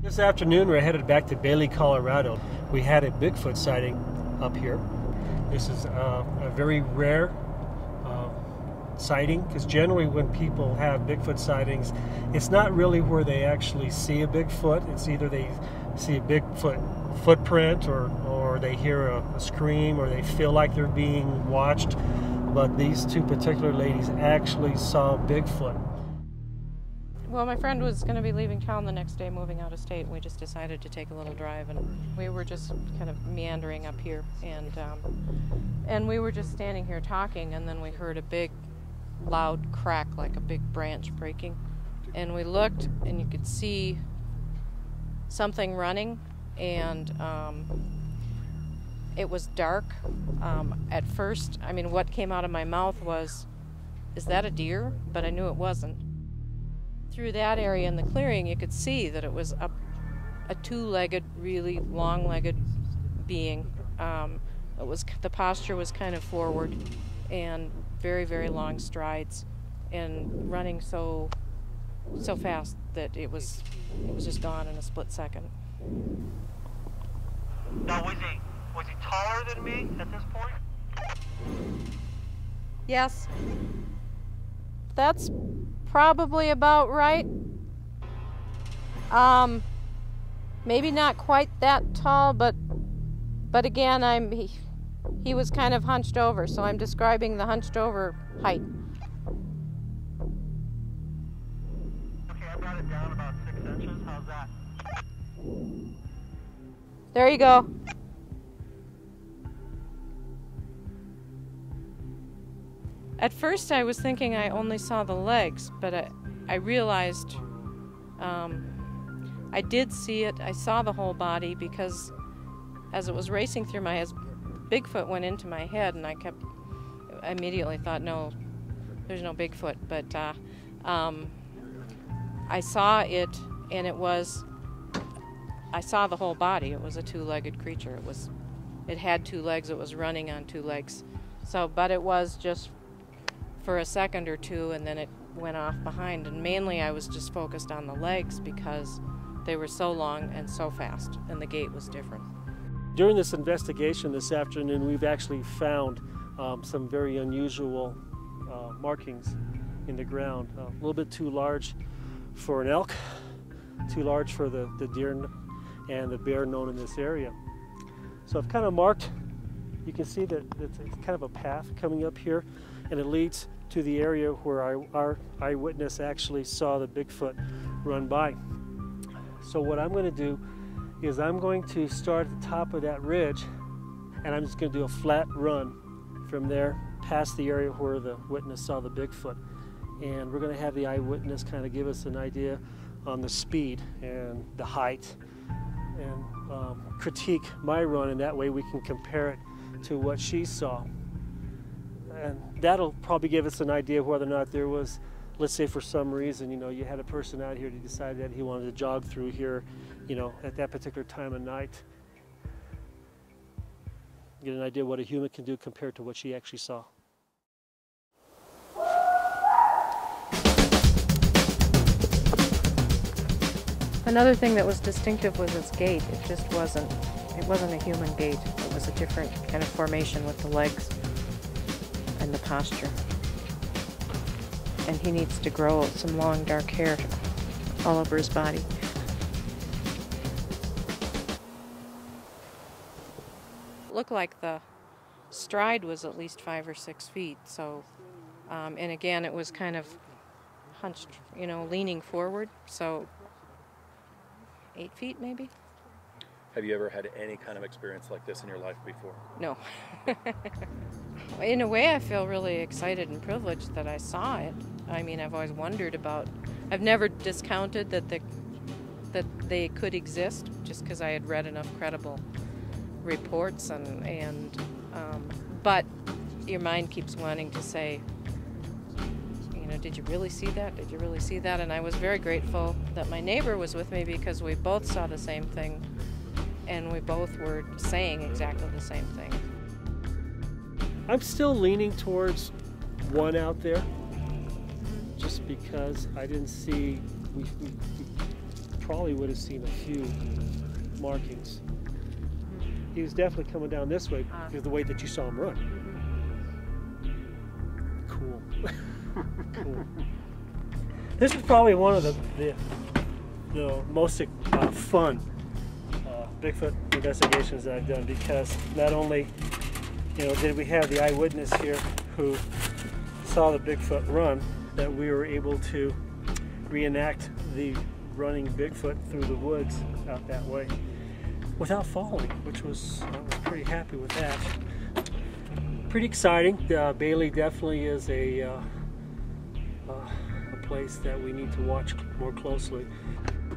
This afternoon we're headed back to Bailey, Colorado. We had a Bigfoot sighting up here. This is a very rare sighting, because generally when people have Bigfoot sightings, it's not really where they actually see a Bigfoot. It's either they see a Bigfoot footprint or they hear a scream, or they feel like they're being watched. But these two particular ladies actually saw Bigfoot. Well, my friend was going to be leaving town the next day, moving out of state, and we just decided to take a little drive, and we were just kind of meandering up here, and we were just standing here talking, and then we heard a big loud crack, like a big branch breaking, and we looked, and you could see something running, and it was dark. At first, I mean, what came out of my mouth was, is that a deer? But I knew it wasn't. Through that area in the clearing, you could see that it was a two-legged, really long-legged being. The posture was kind of forward, and very, very long strides, and running so fast that it was just gone in a split second. Now, was he taller than me at this point? Yes. That's probably about right. Maybe not quite that tall, but again, he was kind of hunched over, so I'm describing the hunched over height. Okay, I brought it down about 6 inches. How's that? There you go. At first I was thinking I only saw the legs, but I realized I did see it. I saw the whole body, because as it was racing through my head, Bigfoot went into my head, and I immediately thought, no, there's no Bigfoot. But I saw it, and I saw the whole body. It was a two-legged creature. It had two legs. It was running on two legs. But it was just for a second or two, and then it went off behind, and mainly I was just focused on the legs because they were so long and so fast, and the gait was different. During this investigation this afternoon, we've actually found some very unusual markings in the ground. A little bit too large for an elk, too large for the deer and the bear known in this area. So I've kind of marked, you can see that it's kind of a path coming up here, and it leads to the area where our eyewitness actually saw the Bigfoot run by. So what I'm going to do is I'm going to start at the top of that ridge, and I'm just going to do a flat run from there past the area where the witness saw the Bigfoot. And we're going to have the eyewitness kind of give us an idea on the speed and the height, and critique my run, and that way we can compare it to what she saw. And that'll probably give us an idea whether or not there was, let's say for some reason, you had a person out here who decided that he wanted to jog through here, at that particular time of night. Get an idea what a human can do compared to what she actually saw. Another thing that was distinctive was its gait. It wasn't a human gait. It was a different kind of formation with the legs and the posture. And he needs to grow some long dark hair all over his body. It looked like the stride was at least 5 or 6 feet. So, and again, it was kind of hunched, leaning forward. So 8 feet maybe. Have you ever had any kind of experience like this in your life before? No. In a way, I feel really excited and privileged that I saw it. I mean, I've always wondered I've never discounted that they could exist, just because I had read enough credible reports, but your mind keeps wanting to say, did you really see that? Did you really see that? And I was very grateful that my neighbor was with me, because we both saw the same thing, and we both were saying exactly the same thing. I'm still leaning towards one out there, just because I didn't see, we probably would have seen a few markings. He was definitely coming down this way because of the way that you saw him run. Cool. Cool. This is probably one of the most fun Bigfoot investigations that I've done, because not only did we have the eyewitness here who saw the Bigfoot run, that we were able to reenact the running Bigfoot through the woods out that way without falling, which was, I was pretty happy with that. Pretty exciting. Bailey definitely is a place that we need to watch more closely.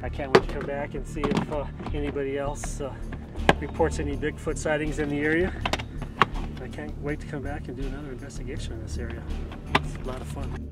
I can't wait to come back and see if anybody else reports any Bigfoot sightings in the area. I can't wait to come back and do another investigation in this area. It's a lot of fun.